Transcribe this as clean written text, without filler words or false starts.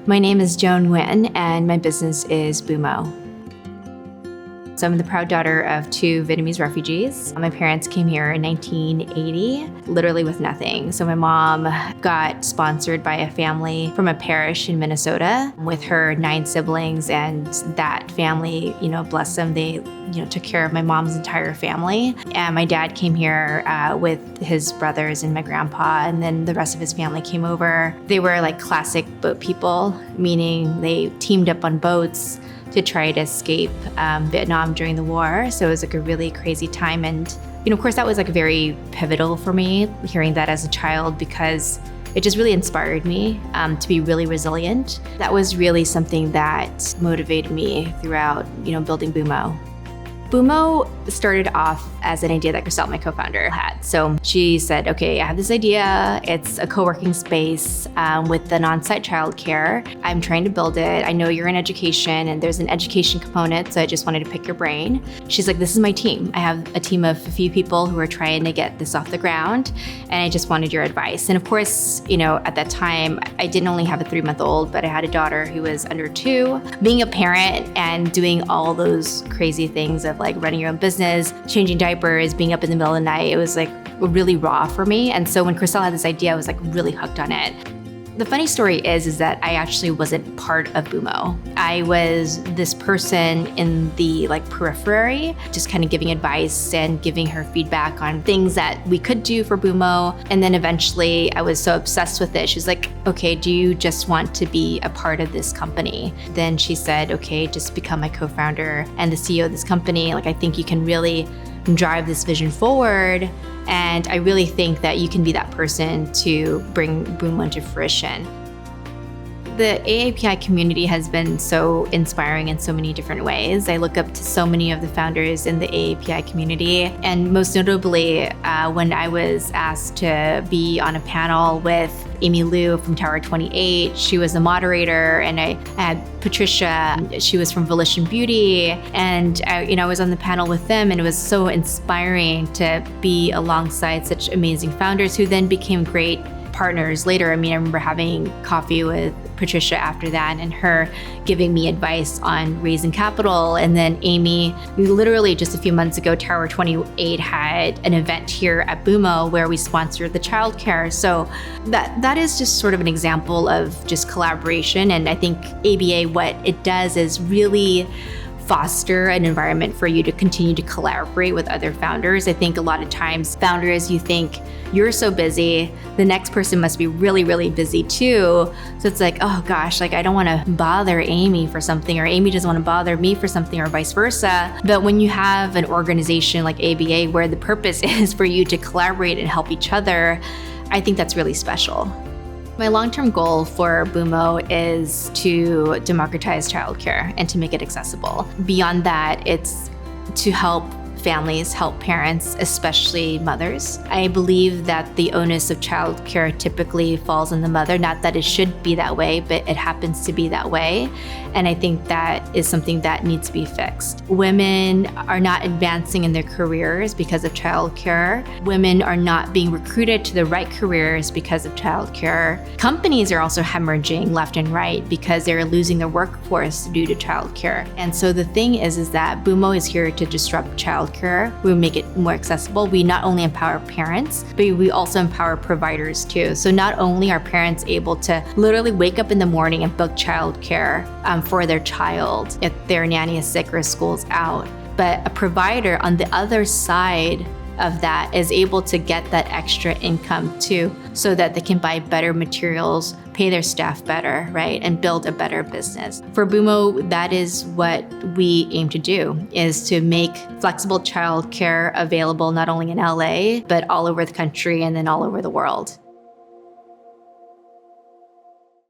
My name is Joan Nguyen, and my business is Bumo. So I'm the proud daughter of two Vietnamese refugees. My parents came here in 1980, literally with nothing. So my mom got sponsored by a family from a parish in Minnesota with her 9 siblings, and that family, bless them, they took care of my mom's entire family. And my dad came here with his brothers and my grandpa, and then the rest of his family came over. They were like classic boat people, meaning they teamed up on boats to try to escape Vietnam during the war. So it was like a really crazy time. And, of course, that was like very pivotal for me, hearing that as a child, because it just really inspired me to be really resilient. That was really something that motivated me throughout, building Bumo. Bumo started off as an idea that Christelle, my co-founder, had. So she said, okay, I have this idea. It's a co-working space with an on-site childcare. I'm trying to build it. I know you're in education and there's an education component, so I just wanted to pick your brain. She's like, this is my team. I have a team of a few people who are trying to get this off the ground, and I just wanted your advice. And of course, at that time, I didn't only have a 3-month-old, but I had a daughter who was under 2. Being a parent and doing all those crazy things of like running your own business, changing diapers, being up in the middle of the night, it was like really raw for me. And so when Christelle had this idea, I was like really hooked on it. The funny story is that I actually wasn't part of Bumo. I was this person in the periphery, just kind of giving advice and giving her feedback on things that we could do for Bumo. And then eventually I was so obsessed with it. She's like, okay, do you just want to be a part of this company? Then she said, okay, just become my co-founder and the CEO of this company. I think you can really drive this vision forward. And I really think that you can be that person to bring Bumo into fruition. The AAPI community has been so inspiring in so many different ways. I look up to so many of the founders in the AAPI community. And most notably, when I was asked to be on a panel with Amy Liu from Tower 28, she was the moderator, and I had Patricia, she was from Volition Beauty, and I was on the panel with them, and it was so inspiring to be alongside such amazing founders who then became great partners later. I remember having coffee with Patricia after that and her giving me advice on raising capital. And then Amy, literally just a few months ago, Tower 28 had an event here at Bumo where we sponsored the childcare. So that is just sort of an example of just collaboration. And I think ABA, what it does is really foster an environment for you to continue to collaborate with other founders. I think a lot of times founders, you think you're so busy, the next person must be really, really busy too. So it's like, oh gosh, I don't want to bother Amy for something, or Amy doesn't want to bother me for something, or vice versa. But when you have an organization like ABA where the purpose is for you to collaborate and help each other, I think that's really special. My long-term goal for Bumo is to democratize childcare and to make it accessible. Beyond that, it's to help families, help parents, especially mothers. I believe that the onus of childcare typically falls on the mother. Not that it should be that way, but it happens to be that way. And I think that is something that needs to be fixed. Women are not advancing in their careers because of childcare. Women are not being recruited to the right careers because of childcare. Companies are also hemorrhaging left and right because they're losing their workforce due to childcare. And so the thing is that Bumo is here to disrupt childcare. We make it more accessible. We not only empower parents, but we also empower providers too. So not only are parents able to literally wake up in the morning and book childcare for their child if their nanny is sick or school's out, but a provider on the other side of that is able to get that extra income too, so that they can buy better materials, pay their staff better, right? And build a better business. For Bumo, that is what we aim to do, is to make flexible childcare available not only in LA, but all over the country and then all over the world.